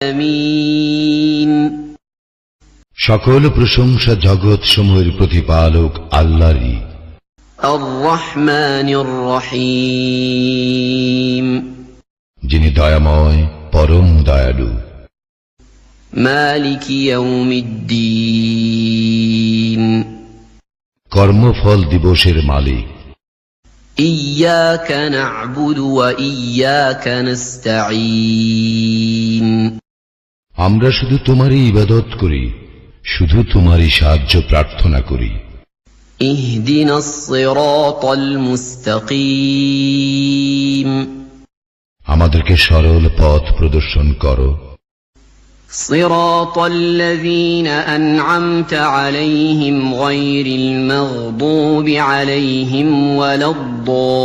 العالمين সকল প্রশংসা জগৎ সমূহের প্রতিপালক আল্লাহরই। الرحمن الرحيم যিনি দয়াময় পরম দয়ালু। مالك يوم الدين কর্মফল দিবসের মালিক। إياك نعبد وإياك نستعين আমরা শুধু তোমারই ইবাদত করি, শুধু তোমারই সাহায্য প্রার্থনা করি। اهدنا الصراط المستقيم আমাদেরকে সরল পথ প্রদর্শন করো। صراط الذين أنعمت عليهم غير المغضوب عليهم ولا الضالين